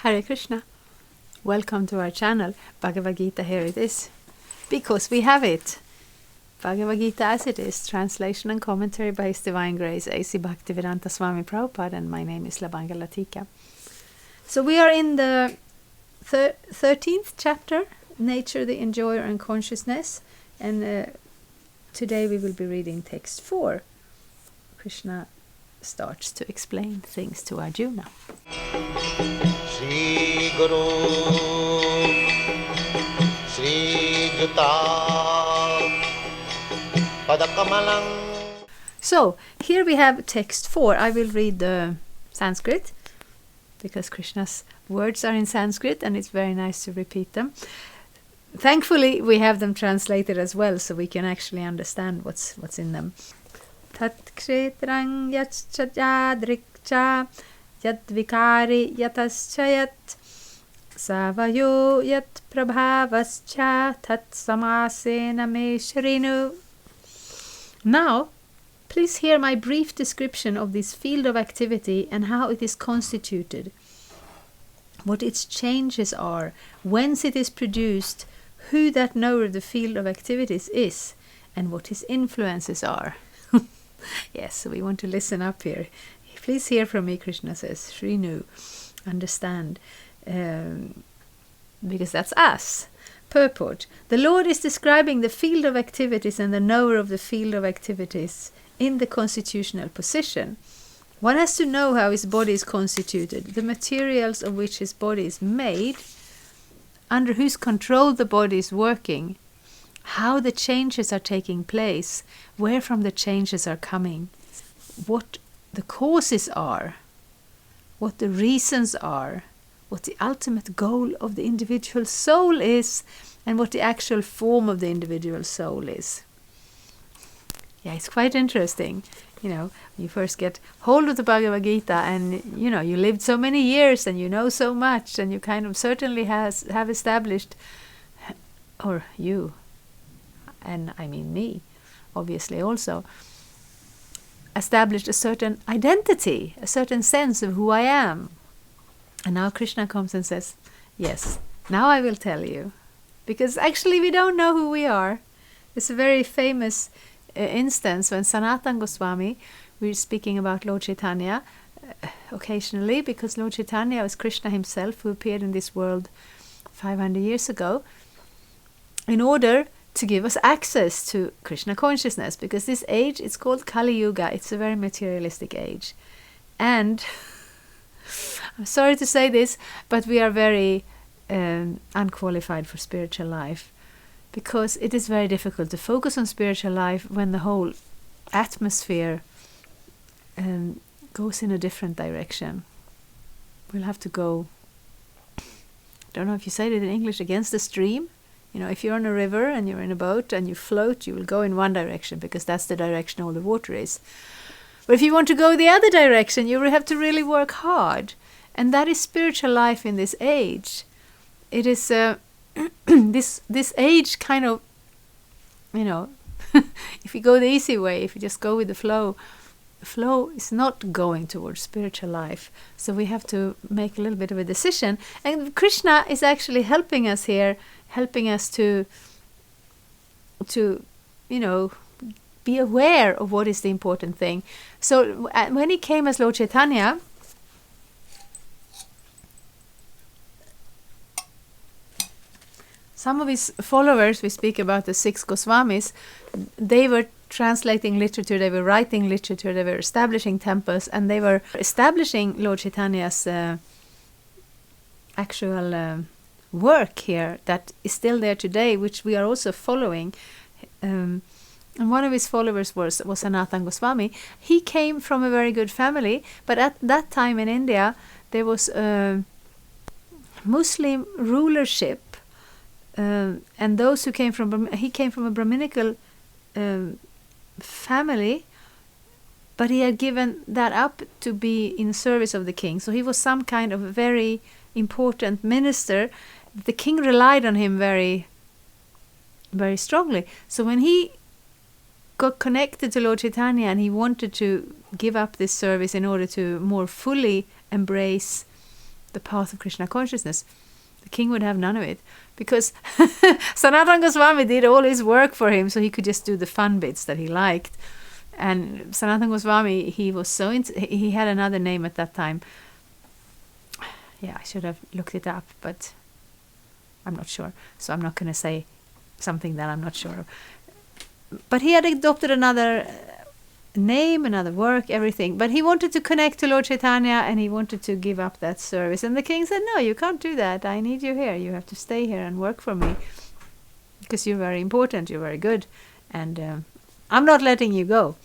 Hare Krishna. Welcome to our channel. Bhagavad-gita, here it is. Because we have it. Bhagavad-gita as it is. Translation and commentary by His Divine Grace A.C. Bhaktivedanta Swami Prabhupada, and my name is Labanga Latika. So we are in the 13th chapter, Nature, the Enjoyer and Consciousness. And today we will be reading text 4. Krishna starts to explain things to Arjuna. Shri Guru Shri Juta Padakamalang. So, here we have text 4. I will read the Sanskrit, because Krishna's words are in Sanskrit and it's very nice to repeat them. Thankfully, we have them translated as well, so we can actually understand what's in them. Tat kshetrang yadrikcha yad vikari yataschayat savayo yat prabhavascha tat samasena me shrinu. Now, please hear my brief description of this field of activity and how it is constituted, what its changes are, whence it is produced, who that knower of the field of activities is, and what his influences are. Yes, so we want to listen up here. Please hear from me, Krishna says. Shrinu, understand, because that's us. Purport. The Lord is describing the field of activities and the knower of the field of activities in the constitutional position. One has to know how his body is constituted, the materials of which his body is made, under whose control the body is working, how the changes are taking place, where from the changes are coming, what the causes are, what the reasons are, what the ultimate goal of the individual soul is, and what the actual form of the individual soul is. Yeah, it's quite interesting. You know, you first get hold of the Bhagavad-gita and, you know, you lived so many years and you know so much and you kind of certainly have established, or you, and I mean me, obviously also, established a certain identity, a certain sense of who I am. And now Krishna comes and says, yes, now I will tell you. Because actually we don't know who we are. It's a very famous instance when Sanatana Goswami, we're speaking about Lord Chaitanya occasionally, because Lord Chaitanya was Krishna himself who appeared in this world 500 years ago in order to give us access to Krishna consciousness, because this age, it's called Kali Yuga. It's a very materialistic age. And I'm sorry to say this, but we are very unqualified for spiritual life, because it is very difficult to focus on spiritual life when the whole atmosphere goes in a different direction. We'll have to go, I don't know if you say it in English, against the stream. You know, if you're on a river and you're in a boat and you float, you will go in one direction because that's the direction all the water is. But if you want to go the other direction, you will have to really work hard. And that is spiritual life in this age. It is this age kind of, you know, if you go the easy way, if you just go with the flow is not going towards spiritual life. So we have to make a little bit of a decision. And Krishna is actually helping us here, helping us to you know, be aware of what is the important thing. So when he came as Lord Chaitanya, some of his followers, we speak about the 6 Goswamis, they were translating literature, they were writing literature, they were establishing temples, and they were establishing Lord Chaitanya's actual work here that is still there today, which we are also following. And one of his followers was Sanatana Goswami. He came from a very good family, but at that time in India there was a Muslim rulership. And those who came from, he came from a Brahminical family, but he had given that up to be in service of the king. So he was some kind of very important minister. The king relied on him very, very strongly. So when he got connected to Lord Chaitanya and he wanted to give up this service in order to more fully embrace the path of Krishna consciousness, the king would have none of it, because Sanatana Goswami did all his work for him, so he could just do the fun bits that he liked. And Sanatana Goswami, he was so he had another name at that time. Yeah, I should have looked it up, but I'm not sure, so I'm not going to say something that I'm not sure of. But he had adopted another name, another work, everything. But he wanted to connect to Lord Chaitanya, and he wanted to give up that service. And the king said, no, you can't do that. I need you here. You have to stay here and work for me, because you're very important, you're very good, and I'm not letting you go.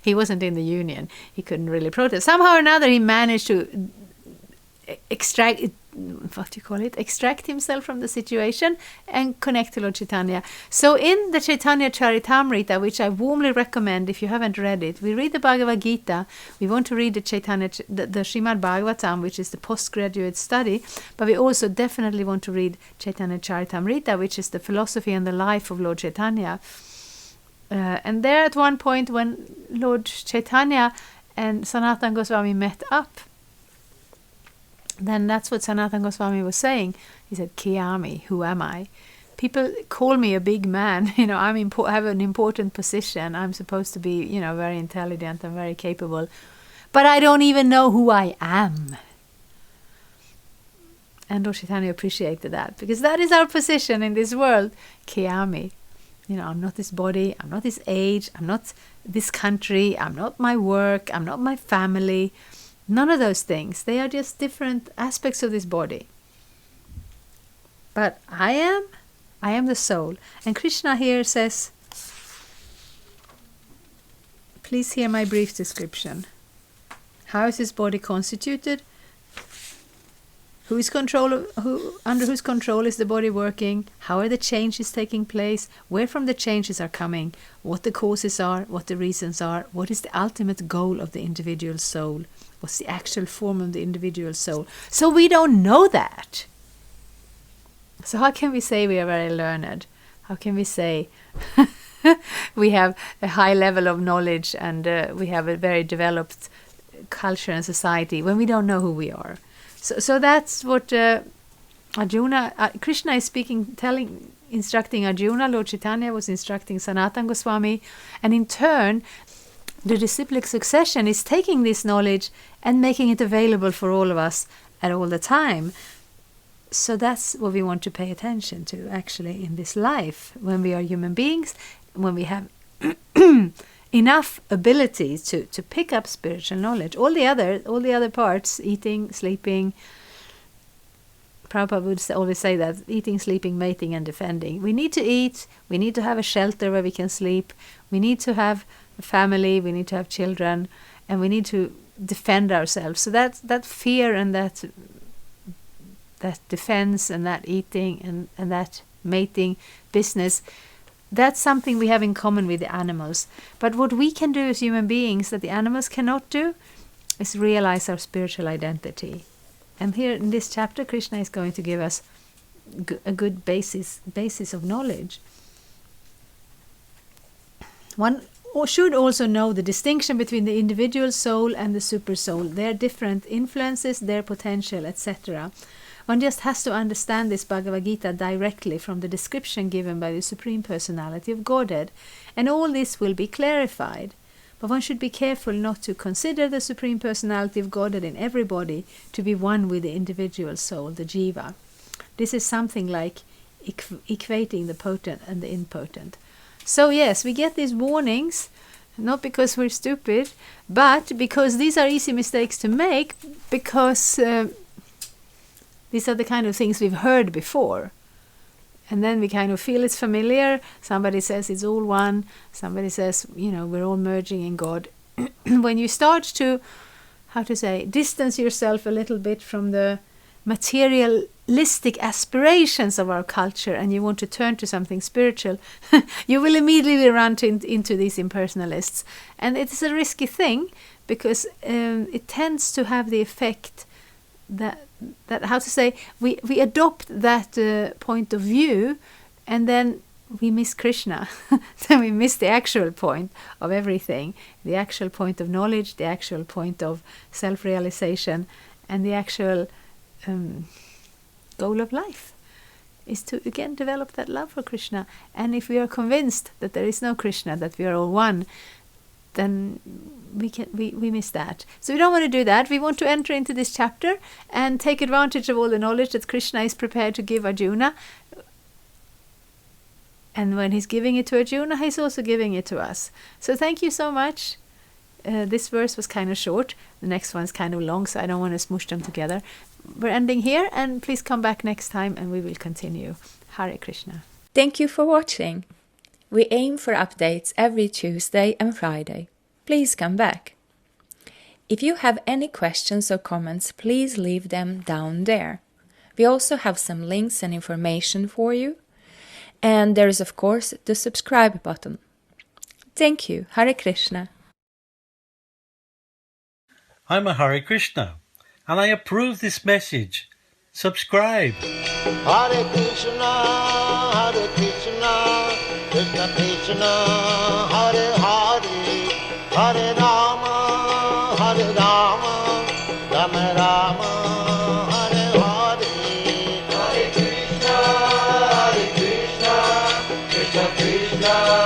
He wasn't in the union. He couldn't really protest. Somehow or another, he managed to extract himself from the situation and connect to Lord Chaitanya. So in the Chaitanya Charitamrita, which I warmly recommend if you haven't read it, we read the Bhagavad-gita, we want to read the Srimad Bhagavatam, which is the postgraduate study, but we also definitely want to read Chaitanya Charitamrita, which is the philosophy and the life of Lord Chaitanya. And there at one point when Lord Chaitanya and Sanatana Goswami met up, then that's what Sanatana Goswami was saying. He said, Kiyami, who am I? People call me a big man. I have an important position. I'm supposed to be, very intelligent and very capable. But I don't even know who I am. And Lord Chaitanya appreciated that, because that is our position in this world. Kiyami. I'm not this body, I'm not this age, I'm not this country, I'm not my work, I'm not my family. None of those things. They are just different aspects of this body. But I am the soul. And Krishna here says, please hear my brief description. How is this body constituted? Under whose control is the body working? How are the changes taking place? Where from the changes are coming? What the causes are? What the reasons are? What is the ultimate goal of the individual soul? What's the actual form of the individual soul? So we don't know that. So how can we say we are very learned? How can we say we have a high level of knowledge and we have a very developed culture and society when we don't know who we are? So that's what Krishna is speaking, instructing Arjuna. Lord Chaitanya was instructing Sanatana Goswami, and in turn, the disciplic succession is taking this knowledge and making it available for all of us at all the time. So that's what we want to pay attention to, actually, in this life, when we are human beings, when we have enough ability to pick up spiritual knowledge. All the other parts, eating, sleeping, Prabhupada would always say that, eating, sleeping, mating and defending. We need to eat, we need to have a shelter where we can sleep, we need to have a family, we need to have children, and we need to defend ourselves. So that fear and that defense and that eating and that mating business, that's something we have in common with the animals. But what we can do as human beings that the animals cannot do is realize our spiritual identity. And here in this chapter, Krishna is going to give us a good basis of knowledge. One should also know the distinction between the individual soul and the super soul, their different influences, their potential, etc. One just has to understand this Bhagavad-gita directly from the description given by the Supreme Personality of Godhead, and all this will be clarified. But one should be careful not to consider the Supreme Personality of Godhead in everybody to be one with the individual soul, the jiva. This is something like equating the potent and the impotent. So yes, we get these warnings, not because we're stupid, but because these are easy mistakes to make, because these are the kind of things we've heard before. And then we kind of feel it's familiar. Somebody says it's all one. Somebody says, we're all merging in God. When you start to, distance yourself a little bit from the materialistic aspirations of our culture and you want to turn to something spiritual, you will immediately run into these impersonalists. And it's a risky thing because it tends to have the effect that we adopt that point of view, and then we miss Krishna. Then we miss the actual point of everything, the actual point of knowledge, the actual point of self-realization, And the actual goal of life is to again develop that love for Krishna. And if we are convinced that there is no Krishna, that we are all one, then we miss that. So we don't want to do that. We want to enter into this chapter and take advantage of all the knowledge that Krishna is prepared to give Arjuna. And when he's giving it to Arjuna, he's also giving it to us. So thank you so much. This verse was kind of short. The next one's kind of long, so I don't want to smoosh them together. We're ending here, and please come back next time and we will continue. Hare Krishna. Thank you for watching. We aim for updates every Tuesday and Friday. Please come back. If you have any questions or comments, please leave them down there. We also have some links and information for you. And there is, of course, the subscribe button. Thank you. Hare Krishna. I'm a Hare Krishna, and I approve this message. Subscribe. Hare Krishna, Krishna Krishna, Hare Hare, Hare Rama, Rama Rama, Hare Hare. Hare Krishna, Krishna Krishna.